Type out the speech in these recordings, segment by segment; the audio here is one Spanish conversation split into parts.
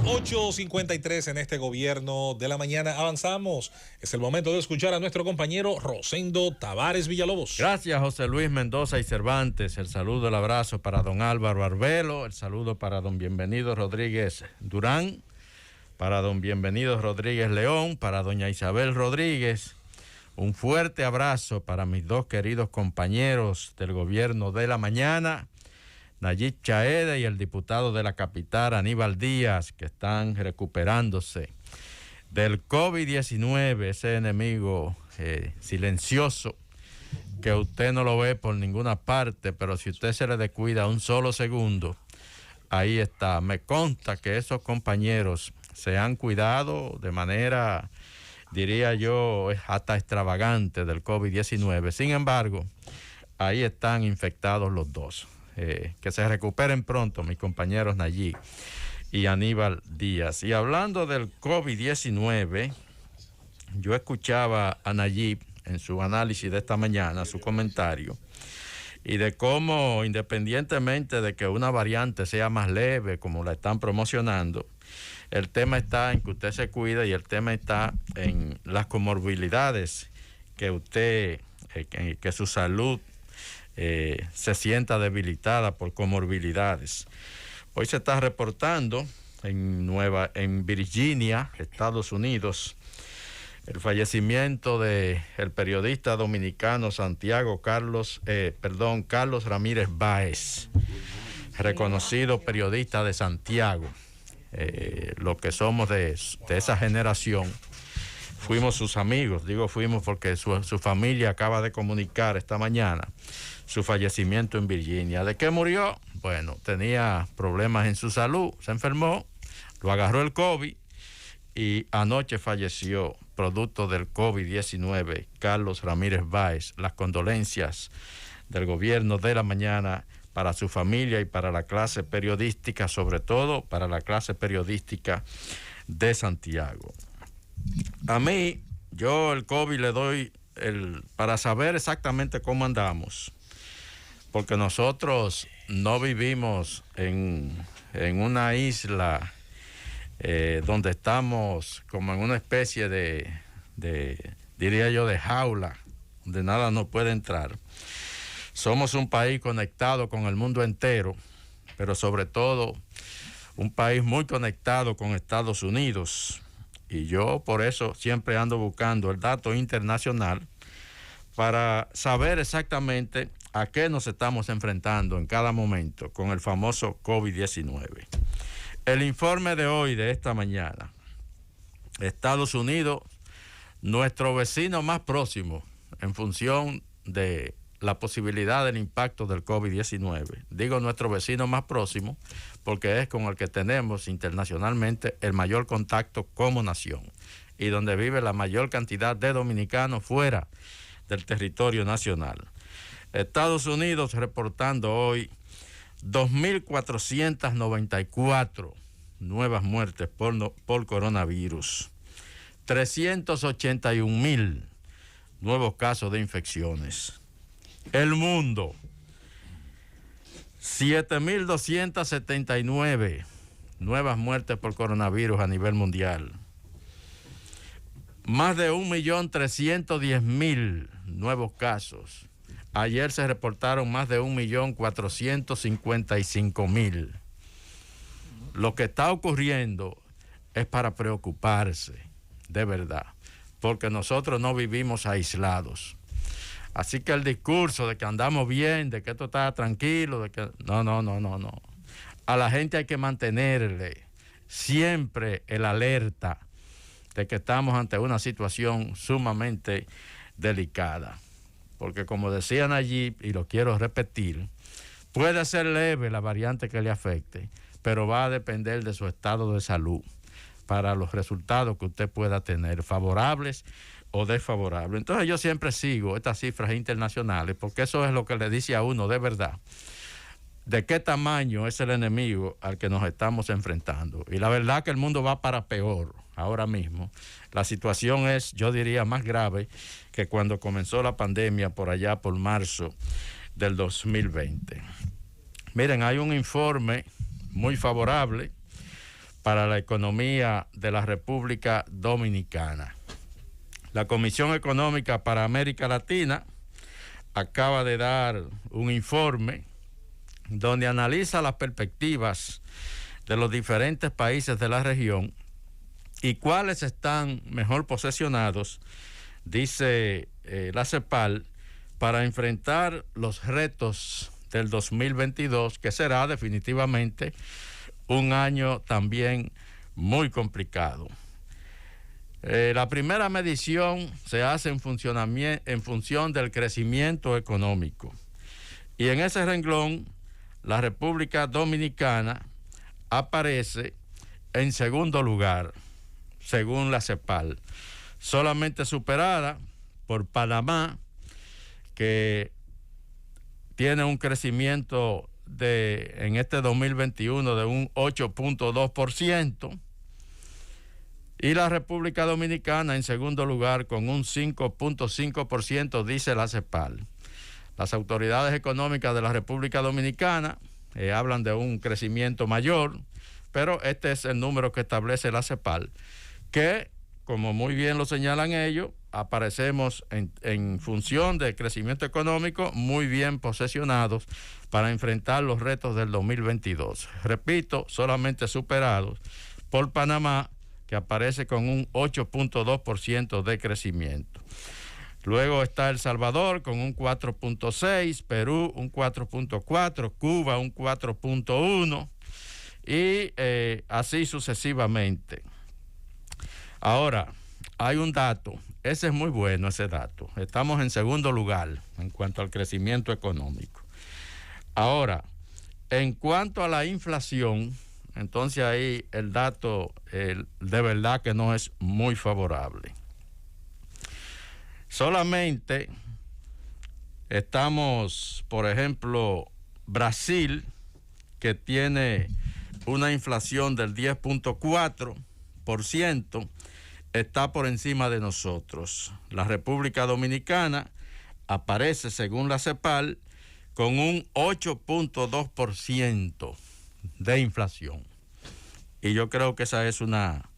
8:53 en este gobierno de la mañana. Avanzamos. Es el momento de escuchar a nuestro compañero Rosendo Tavares Villalobos. Gracias, José Luis Mendoza y Cervantes. El saludo, el abrazo para don Álvaro Arbelo. El saludo para don Bienvenido Rodríguez Durán. Para don Bienvenido Rodríguez León. Para doña Isabel Rodríguez. Un fuerte abrazo para mis dos queridos compañeros del gobierno de la mañana, Nayib Chaede y el diputado de la capital, Aníbal Díaz, que están recuperándose del COVID-19, ese enemigo silencioso que usted no lo ve por ninguna parte, pero si usted se le descuida un solo segundo, ahí está. Me consta que esos compañeros se han cuidado de manera, diría yo, hasta extravagante del COVID-19. Sin embargo, ahí están infectados los dos. Que se recuperen pronto mis compañeros Nayib y Aníbal Díaz. Y hablando del COVID-19, yo escuchaba a Nayib en su análisis de esta mañana, su comentario, y de cómo, independientemente de que una variante sea más leve, como la están promocionando, el tema está en que usted se cuide y el tema está en las comorbilidades, que usted, que su salud se sienta debilitada por comorbilidades. Hoy se está reportando en Virginia, Estados Unidos, el fallecimiento del periodista dominicano Carlos Ramírez Báez, reconocido periodista de Santiago. Lo que somos de esa generación, fuimos sus amigos, digo fuimos porque su familia acaba de comunicar esta mañana su fallecimiento en Virginia. ¿De qué murió? Bueno, tenía problemas en su salud, se enfermó, lo agarró el COVID y anoche falleció producto del COVID-19 Carlos Ramírez Báez. Las condolencias del gobierno de la mañana para su familia y para la clase periodística, sobre todo para la clase periodística de Santiago. A mí, yo el COVID le doy para saber exactamente cómo andamos, porque nosotros no vivimos en una isla donde estamos como en una especie diría yo, de jaula, donde nada nos puede entrar. Somos un país conectado con el mundo entero, pero sobre todo un país muy conectado con Estados Unidos. Y yo por eso siempre ando buscando el dato internacional para saber exactamente a qué nos estamos enfrentando en cada momento con el famoso COVID-19. El informe de hoy, de esta mañana: Estados Unidos, nuestro vecino más próximo en función de la posibilidad del impacto del COVID-19. Digo nuestro vecino más próximo porque es con el que tenemos internacionalmente el mayor contacto como nación y donde vive la mayor cantidad de dominicanos fuera del territorio nacional. Estados Unidos reportando hoy 2.494 nuevas muertes por coronavirus, 381.000 nuevos casos de infecciones. El mundo, 7.279 nuevas muertes por coronavirus a nivel mundial. Más de 1.310.000 nuevos casos. Ayer se reportaron más de 1.455.000. Lo que está ocurriendo es para preocuparse, de verdad, porque nosotros no vivimos aislados. Así que el discurso de que andamos bien, de que esto está tranquilo, de que no. A la gente hay que mantenerle siempre el alerta de que estamos ante una situación sumamente delicada. Porque como decían allí, y lo quiero repetir, puede ser leve la variante que le afecte, pero va a depender de su estado de salud para los resultados que usted pueda tener, favorables o desfavorables. Entonces yo siempre sigo estas cifras internacionales porque eso es lo que le dice a uno de verdad de qué tamaño es el enemigo al que nos estamos enfrentando. Y la verdad que el mundo va para peor ahora mismo. La situación es, yo diría, más grave que cuando comenzó la pandemia por allá por marzo del 2020. Miren, hay un informe muy favorable para la economía de la República Dominicana. La Comisión Económica para América Latina acaba de dar un informe donde analiza las perspectivas de los diferentes países de la región y cuáles están mejor posicionados, dice la CEPAL, para enfrentar los retos del 2022, que será definitivamente un año también muy complicado. La primera medición se hace en función del crecimiento económico. Y en ese renglón, la República Dominicana aparece en segundo lugar, según la CEPAL, solamente superada por Panamá, que tiene un crecimiento en este 2021 de un 8.2%, y la República Dominicana en segundo lugar con un 5.5%, dice la CEPAL. Las autoridades económicas de la República Dominicana hablan de un crecimiento mayor, pero este es el número que establece la CEPAL, que, como muy bien lo señalan ellos, aparecemos en función del crecimiento económico muy bien posicionados para enfrentar los retos del 2022. Repito, solamente superados por Panamá, que aparece con un 8.2% de crecimiento. Luego está El Salvador con un 4.6%, Perú un 4.4%, Cuba un 4.1% y así sucesivamente. Ahora, hay un dato, ese es muy bueno, ese dato. Estamos en segundo lugar en cuanto al crecimiento económico. Ahora, en cuanto a la inflación, entonces ahí el dato de verdad que no es muy favorable. Solamente estamos, por ejemplo, Brasil, que tiene una inflación del 10.4%, está por encima de nosotros. La República Dominicana aparece, según la CEPAL, con un 8.2% de inflación. Y yo creo que esa es una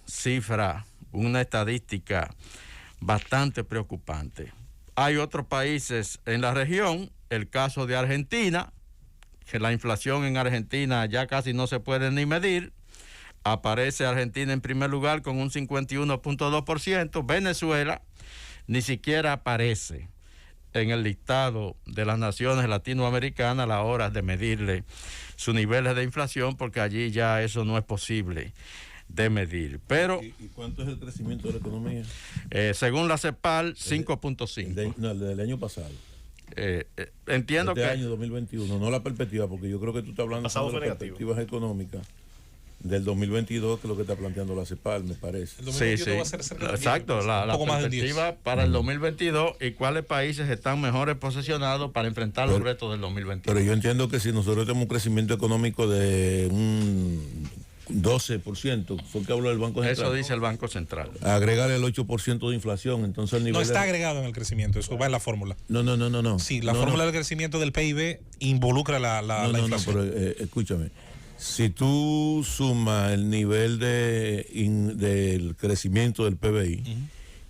cifra, una estadística bastante preocupante. Hay otros países en la región, el caso de Argentina, que la inflación en Argentina ya casi no se puede ni medir. Aparece Argentina en primer lugar con un 51.2%. Venezuela ni siquiera aparece en el listado de las naciones latinoamericanas a la hora de medirle sus niveles de inflación, porque allí ya eso no es posible de medir. Pero ¿Y cuánto es el crecimiento de la economía? Según la CEPAL, 5.5. No, el del año pasado. Entiendo este que año 2021, no la perspectiva, porque yo creo que tú estás hablando de las perspectivas económicas del 2022, que es lo que está planteando la CEPAL, me parece. El 2022 va a ser cerca de exacto, 10, la poco más del perspectiva para el 2022 y cuáles países están mejores posicionados para enfrentar los retos del 2022. Pero yo entiendo que si nosotros tenemos un crecimiento económico de un 12%, fue que habló el Banco Central. Eso dice el Banco Central. Agregar el 8% de inflación, entonces el nivel no está agregado en el crecimiento, eso va en la fórmula. No. Sí, la fórmula del crecimiento del PIB involucra la inflación. No, pero escúchame. Si tú sumas el nivel del crecimiento del PBI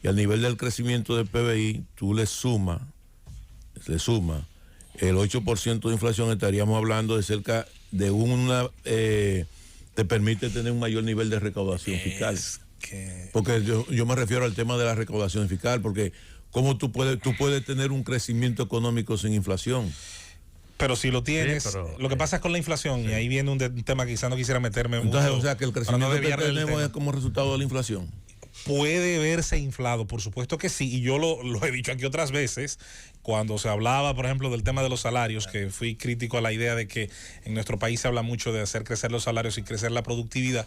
y al nivel del crecimiento del PBI, tú le sumas el 8% de inflación, estaríamos hablando de cerca de te permite tener un mayor nivel de recaudación fiscal. Porque yo me refiero al tema de la recaudación fiscal, porque ¿cómo tú puedes tener un crecimiento económico sin inflación? Pero si lo tienes, sí, lo que pasa es con la inflación, y ahí viene un tema que quizá no quisiera meterme Entonces, mucho. o sea, que el crecimiento que tenemos es como resultado de la inflación. Puede verse inflado, por supuesto que sí, y yo lo he dicho aquí otras veces, cuando se hablaba, por ejemplo, del tema de los salarios, que fui crítico a la idea de que en nuestro país se habla mucho de hacer crecer los salarios y crecer la productividad,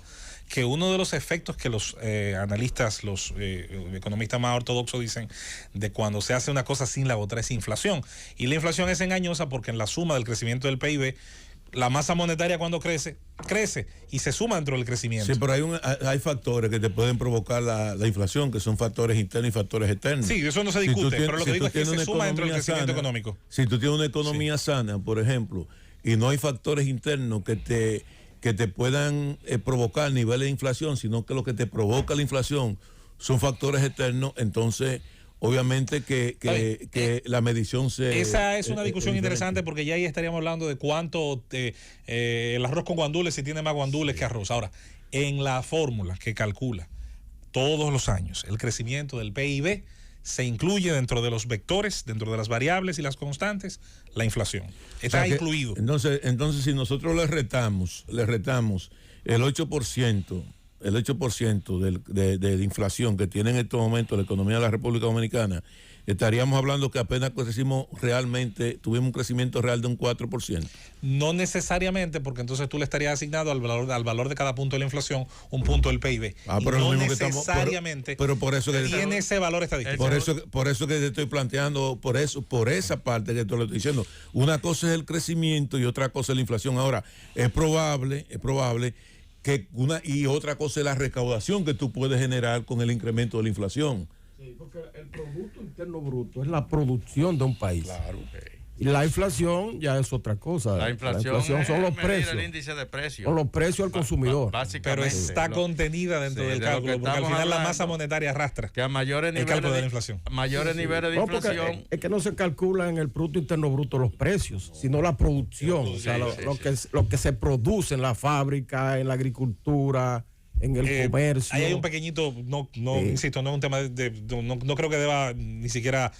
que uno de los efectos que los analistas, los economistas más ortodoxos dicen de cuando se hace una cosa sin la otra es inflación. Y la inflación es engañosa porque en la suma del crecimiento del PIB, la masa monetaria cuando crece y se suma dentro del crecimiento. Sí, pero hay factores que te pueden provocar la inflación, que son factores internos y factores externos. Sí, eso no se discute, pero lo que digo es que se suma dentro del crecimiento económico. Si tú tienes una economía sana, por ejemplo, y no hay factores internos que que te puedan provocar niveles de inflación, sino que lo que te provoca la inflación son factores externos, entonces obviamente que la medición se... Esa es una discusión interesante, porque ya ahí estaríamos hablando de cuánto el arroz con guandules, si tiene más guandules que arroz. Ahora, en la fórmula que calcula todos los años el crecimiento del PIB, se incluye dentro de los vectores, dentro de las variables y las constantes, la inflación. Está incluido. Entonces, si nosotros le retamos el 8%, de inflación que tiene en estos momentos la economía de la República Dominicana, estaríamos hablando que apenas tuvimos un crecimiento real de un 4%. No necesariamente, porque entonces tú le estarías asignado al valor de cada punto de la inflación un punto del PIB. Pero no lo mismo necesariamente pero por eso que tiene ese valor estadístico. Por eso que te estoy planteando, por esa parte que te lo estoy diciendo. Una cosa es el crecimiento y otra cosa es la inflación. Ahora, es probable que y otra cosa es la recaudación que tú puedes generar con el incremento de la inflación. Sí, porque el Producto Interno Bruto es la producción de un país. Claro. Y la inflación ya es otra cosa. La inflación son los precios. El índice de precios. Son los precios al consumidor. Pero está contenida dentro del cálculo, porque al final la masa monetaria arrastra que a mayores niveles el cálculo de la inflación. Mayores niveles de inflación. Es que no se calcula en el Producto Interno Bruto los precios, sino la producción. Lo que se produce en la fábrica, en la agricultura, en el comercio. Ahí hay un pequeñito, insisto, no es un tema no creo que deba ni siquiera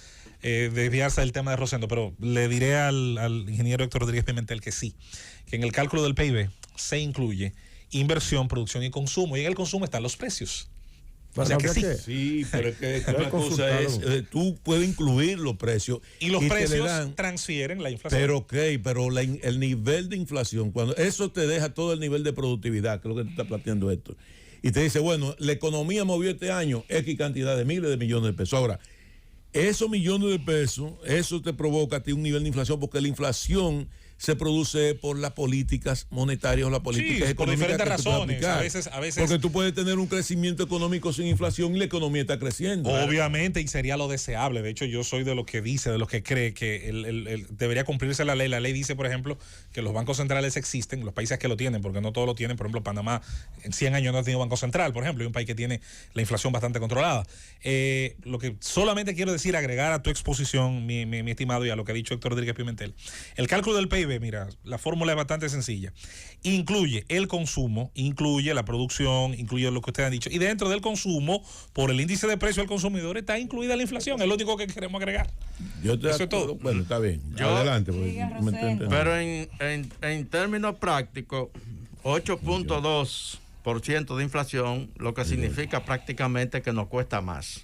desviarse del tema de Rosendo, pero le diré al ingeniero Héctor Rodríguez Pimentel que sí, que en el cálculo del PIB se incluye inversión, producción y consumo, y en el consumo están los precios. O sea que sí. Sí, pero es que una cosa es, tú puedes incluir los precios. Y los precios transfieren la inflación. Pero el nivel de inflación, cuando eso te deja todo el nivel de productividad, que es lo que te está planteando esto, y te dice, bueno, la economía movió este año X cantidad de miles de millones de pesos. Ahora, esos millones de pesos, eso te provoca a ti un nivel de inflación, porque la inflación se produce por las políticas monetarias o las políticas económicas. Por diferentes razones. A veces. Porque tú puedes tener un crecimiento económico sin inflación y la economía está creciendo. Obviamente, y sería lo deseable. De hecho, yo soy de los que cree que debería cumplirse la ley. La ley dice, por ejemplo, que los bancos centrales existen, los países que lo tienen, porque no todos lo tienen. Por ejemplo, Panamá en 100 años no ha tenido banco central, por ejemplo, y un país que tiene la inflación bastante controlada. Lo que solamente quiero decir, agregar a tu exposición, mi estimado, y a lo que ha dicho Héctor Rodríguez Pimentel, el cálculo del PIB, mira, la fórmula es bastante sencilla. Incluye el consumo, incluye la producción, incluye lo que ustedes han dicho. Y dentro del consumo, por el índice de precio al consumidor, está incluida la inflación. Es lo único que queremos agregar. Eso es todo. Bueno, está bien. Adelante. Pero en términos prácticos, 8.2% de inflación, lo que significa prácticamente que nos cuesta más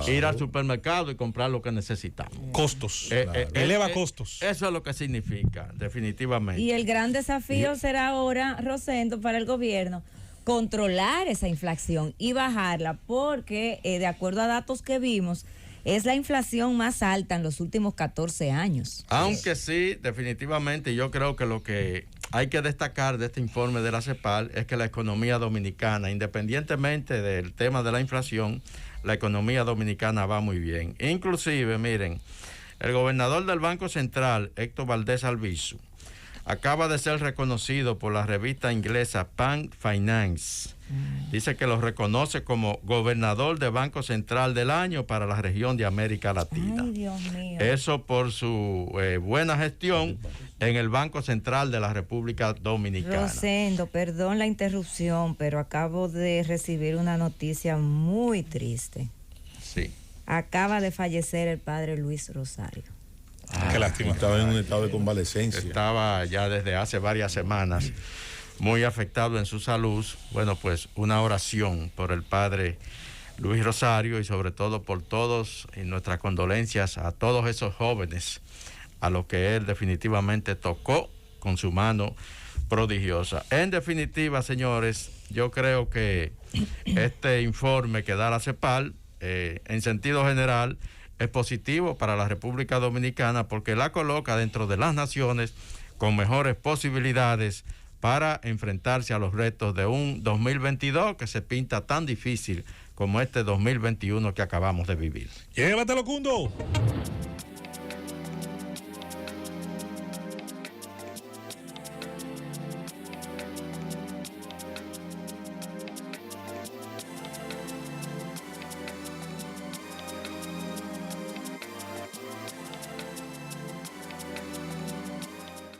ir al supermercado y comprar lo que necesitamos. Costos. Eleva costos. Eso es lo que significa, definitivamente. Y el gran desafío será ahora, Rosendo, para el gobierno, controlar esa inflación y bajarla, porque de acuerdo a datos que vimos, es la inflación más alta en los últimos 14 años. Aunque sí, definitivamente, yo creo que lo que hay que destacar de este informe de la CEPAL es que la economía dominicana, independientemente del tema de la inflación, la economía dominicana va muy bien. Inclusive, miren, el gobernador del Banco Central, Héctor Valdés Albizu, acaba de ser reconocido por la revista inglesa Pan Finance. Dice que lo reconoce como gobernador de Banco Central del año para la región de América Latina. Ay, Dios mío. Eso por su buena gestión en el Banco Central de la República Dominicana. Rosendo, perdón la interrupción, pero acabo de recibir una noticia muy triste. Sí. Acaba de fallecer el padre Luis Rosario. Qué lástima. Estaba en un estado de convalecencia. Estaba ya desde hace varias semanas muy afectado en su salud. Bueno, pues una oración por el padre Luis Rosario y sobre todo por todos, y nuestras condolencias a todos esos jóvenes a los que él definitivamente tocó con su mano prodigiosa. En definitiva, señores, yo creo que este informe que da la CEPAL, en sentido general, es positivo para la República Dominicana porque la coloca dentro de las naciones con mejores posibilidades para enfrentarse a los retos de un 2022 que se pinta tan difícil como este 2021 que acabamos de vivir. Llévatelo, Cundo.